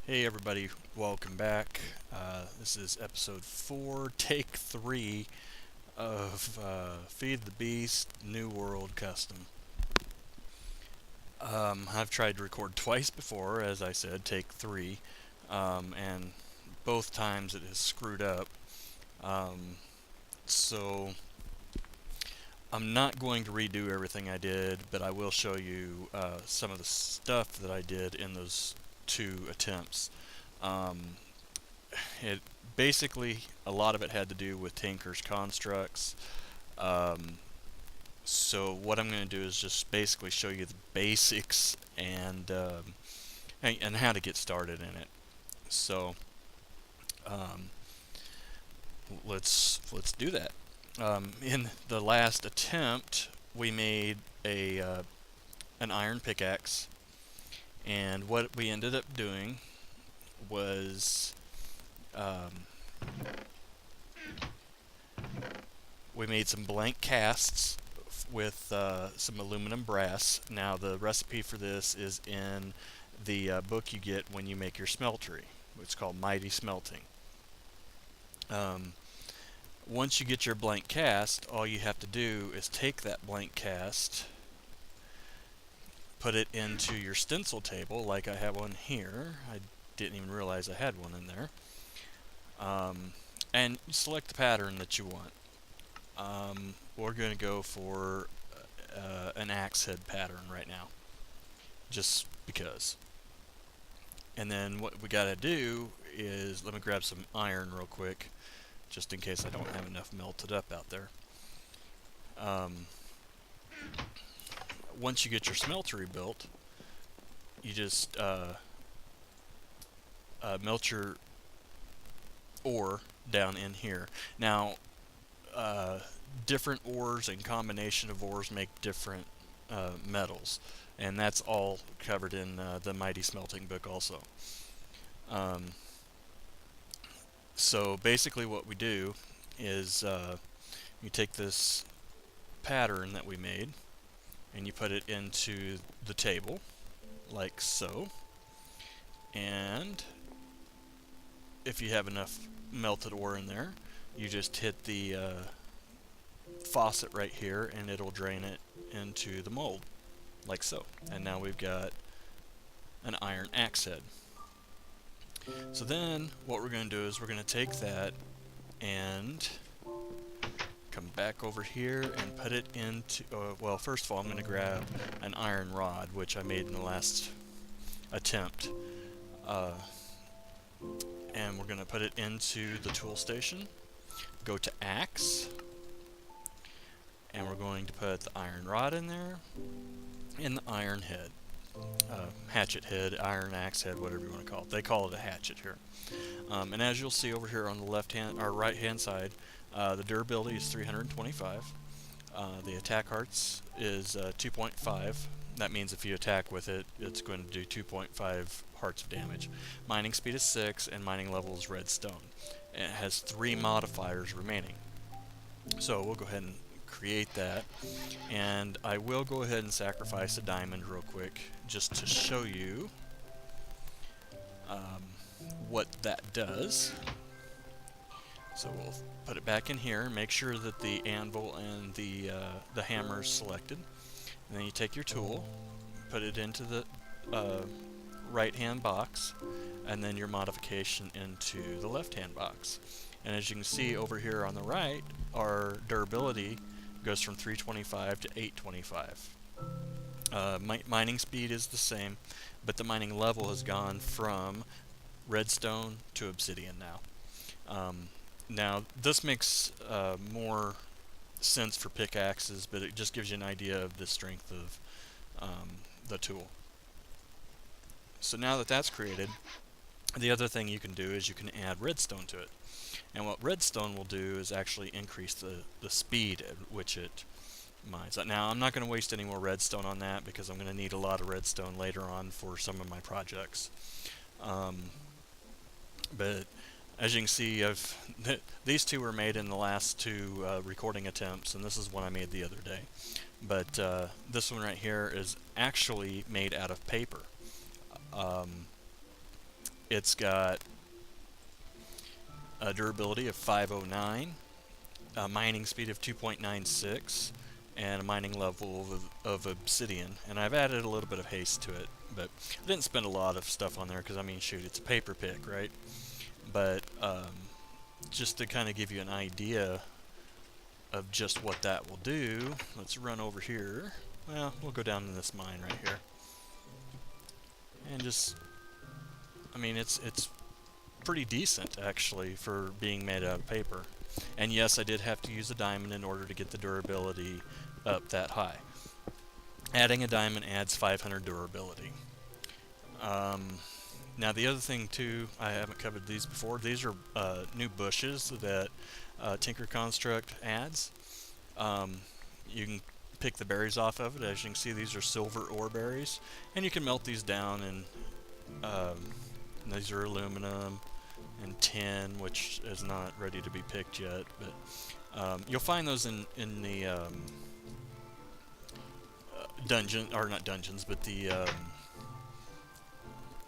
Hey everybody, welcome back. This is episode 4, take 3 of Feed the Beast New World Custom. I've tried to record twice before, as I said, take 3, and both times it has screwed up. Um, so I'm not going to redo everything I did, but I will show you some of the stuff that I did in those 2 attempts. Um, it basically a lot of it had to do with Tinker's constructs. Um, so what I'm going to do is just basically show you the basics and how to get started in it. So um, let's do that. In the last attempt, we made a an iron pickaxe, and what we ended up doing was um, we made some blank casts with some aluminum brass. Now the recipe for this is in the book you get when you make your smeltery. It's called Mighty Smelting. Um, Once you get your blank cast, all you have to do is take that blank cast, put it into your stencil table, like I have one here. I didn't even realize I had one in there. And select the pattern that you want. We're going to go for an axe head pattern right now, just because. And then what we got to do is, let me grab some iron real quick, just in case I don't have enough melted up out there. Once you get your smeltery built, you just melt your ore down in here. Now, different ores and combination of ores make different metals, and that's all covered in the Mighty Smelting book also. Um, so basically what we do is you take this pattern that we made and you put it into the table like so, and if you have enough melted ore in there, you just hit the faucet right here and it'll drain it into the mold like so. And now we've got an iron axe head. So then what we're going to do is we're going to take that and come back over here and put it into, well, first of all I'm going to grab an iron rod, which I made in the last attempt, and we're going to put it into the tool station, go to axe, and we're going to put the iron rod in there and the iron head, hatchet head, iron axe head, whatever you want to call it. They call it a hatchet here. And as you'll see over here on the left hand or right hand side, the durability is 325. The attack hearts is 2.5. That means if you attack with it, it's going to do 2.5 hearts of damage. Mining speed is 6, and mining level is redstone. And it has 3 modifiers remaining. So we'll go ahead and create that, and I will go ahead and sacrifice a diamond real quick just to show you what that does. So we'll put it back in here and make sure that the anvil and the hammer is selected. And then you take your tool, put it into the right hand box, and then your modification into the left hand box. And as you can see over here on the right, our durability goes from 325 to 825. Mining speed is the same, but the mining level has gone from redstone to obsidian now. Now this makes more sense for pickaxes, but it just gives you an idea of the strength of the tool. So now that that's created, the other thing you can do is you can add redstone to it. And what redstone will do is actually increase the speed at which it mines. Now I'm not going to waste any more redstone on that because I'm going to need a lot of redstone later on for some of my projects. But as you can see, these 2 were made in the last 2 recording attempts, and this is one I made the other day. But this one right here is actually made out of paper. It's got a durability of 509, a mining speed of 2.96, and a mining level of obsidian. And I've added a little bit of haste to it, but I didn't spend a lot of stuff on there because, I mean, shoot, it's a paper pick, right? But just to kind of give you an idea of just what that will do, let's run over here. Well, we'll go down in this mine right here. And just, I mean, it's pretty decent, actually, for being made out of paper. And yes, I did have to use a diamond in order to get the durability up that high. Adding a diamond adds 500 durability. Now the other thing too, I haven't covered these before, these are new bushes that Tinker Construct adds. You can pick the berries off of it. As you can see, these are silver ore berries, and you can melt these down, and these are aluminum and tin, which is not ready to be picked yet, but you'll find those in the dungeon, or not dungeons, but the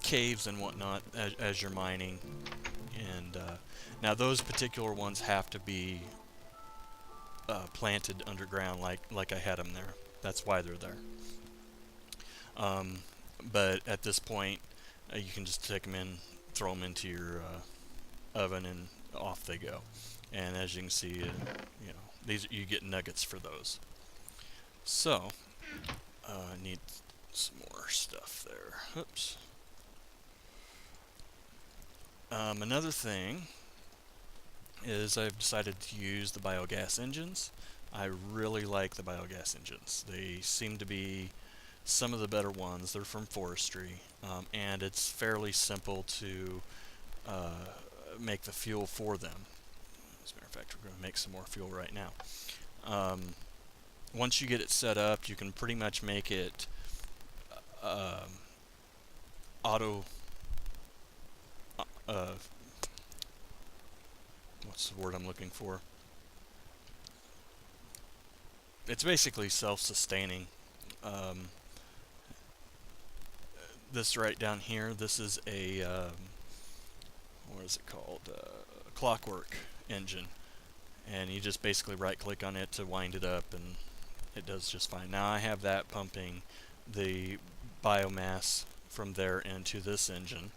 caves and whatnot as you're mining. And now those particular ones have to be planted underground, like I had them there. That's why they're there. But at this point, you can just take them in, throw them into your oven, and off they go. And as you can see, you know, these, you get nuggets for those. So I need some more stuff there. Oops. Another thing is I've decided to use the biogas engines. I really like the biogas engines. They seem to be some of the better ones. They're from Forestry, and it's fairly simple to make the fuel for them. As a matter of fact, we're going to make some more fuel right now. Once you get it set up, you can pretty much make it auto what's the word I'm looking for? It's basically self-sustaining. This right down here, this is a what is it called? Clockwork engine, and you just basically right-click on it to wind it up, and it does just fine. Now I have that pumping the biomass from there into this engine,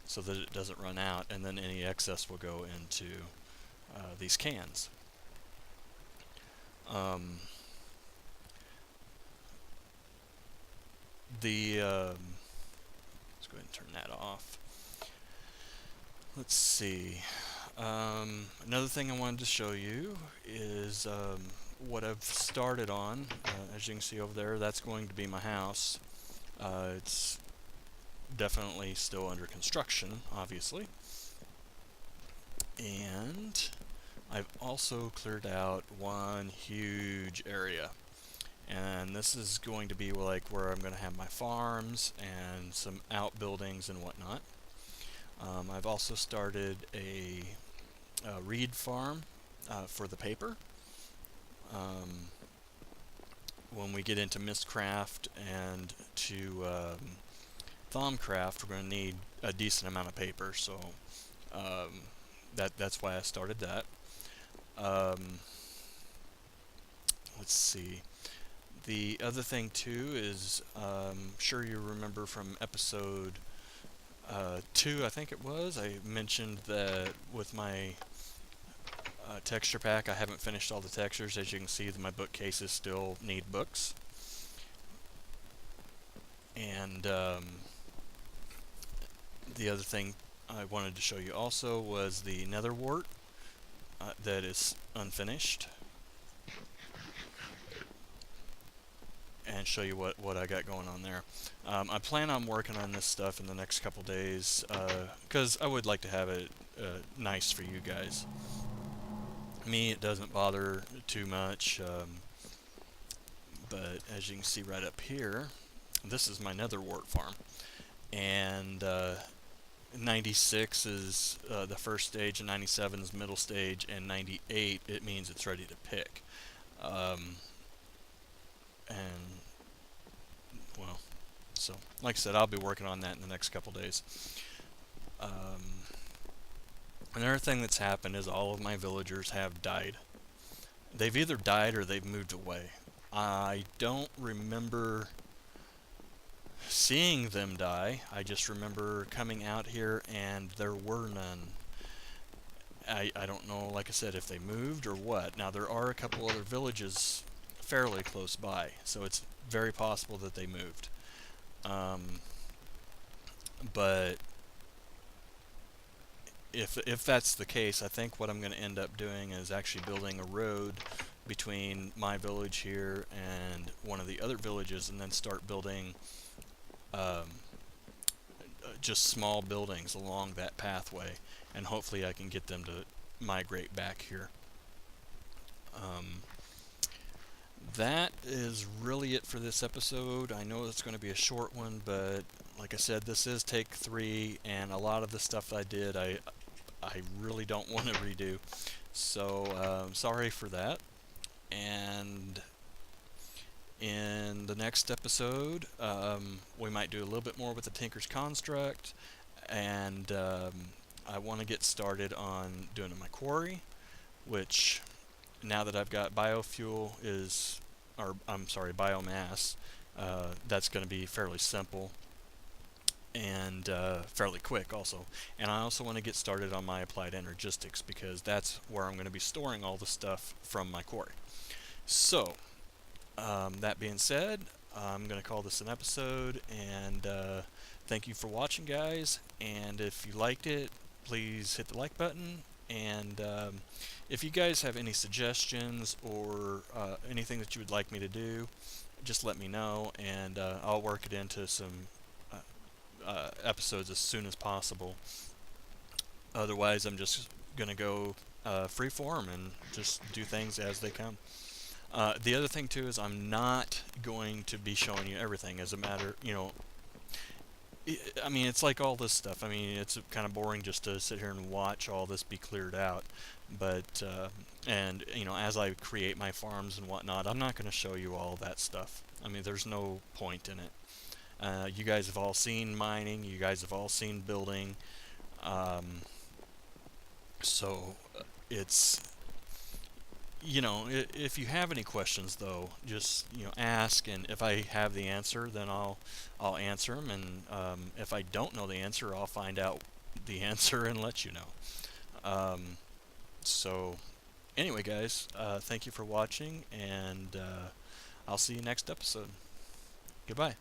so that it doesn't run out, and then any excess will go into these cans. Let's go ahead and turn that off. Let's see. Another thing I wanted to show you is what I've started on. As you can see over there, that's going to be my house. It's definitely still under construction, obviously. And I've also cleared out one huge area. And this is going to be like where I'm going to have my farms and some outbuildings and whatnot. I've also started a reed farm for the paper. When we get into Mistcraft and to Thaumcraft, we're going to need a decent amount of paper, so that's why I started that. Let's see. The other thing too is, sure you remember from episode 2, I think it was, I mentioned that with my texture pack, I haven't finished all the textures. As you can see, my bookcases still need books. And the other thing I wanted to show you also was the nether wart that is unfinished, and show you what I got going on there. I plan on working on this stuff in the next couple days, because I would like to have it nice for you guys. Me, it doesn't bother too much, but as you can see right up here, this is my nether wart farm, and 96 is the first stage, and 97 is middle stage, and 98, it means it's ready to pick. And well, so like I said, I'll be working on that in the next couple days. Another thing that's happened is all of my villagers have died. They've either died or they've moved away. I don't remember seeing them die. I just remember coming out here and there were none. I don't know, like I said, if they moved or what. Now, there are a couple other villages fairly close by, so it's very possible that they moved. But if that's the case, I think what I'm going to end up doing is actually building a road between my village here and one of the other villages, and then start building just small buildings along that pathway, and hopefully I can get them to migrate back here. That is really it for this episode. I know it's going to be a short one, but like I said, this is take 3, and a lot of the stuff I did, I really don't want to redo. So sorry for that. And in the next episode, we might do a little bit more with the Tinker's Construct, and I want to get started on doing my quarry, which now that I've got biofuel biomass, that's going to be fairly simple and fairly quick also. And I also want to get started on my applied energistics, because that's where I'm going to be storing all the stuff from my quarry. So that being said, I'm going to call this an episode, and thank you for watching, guys. And if you liked it, please hit the like button. And if you guys have any suggestions or anything that you would like me to do, just let me know, and I'll work it into some episodes as soon as possible. Otherwise, I'm just going to go freeform and just do things as they come. The other thing too is I'm not going to be showing you everything. As a matter, I mean, it's like all this stuff. I mean, it's kind of boring just to sit here and watch all this be cleared out. But and as I create my farms and whatnot, I'm not going to show you all that stuff. I mean, there's no point in it. You guys have all seen mining. You guys have all seen building. So it's if you have any questions, though, just ask, and if I have the answer, then I'll answer them, and if I don't know the answer, I'll find out the answer and let you know. So anyway, guys, thank you for watching, and I'll see you next episode. Goodbye.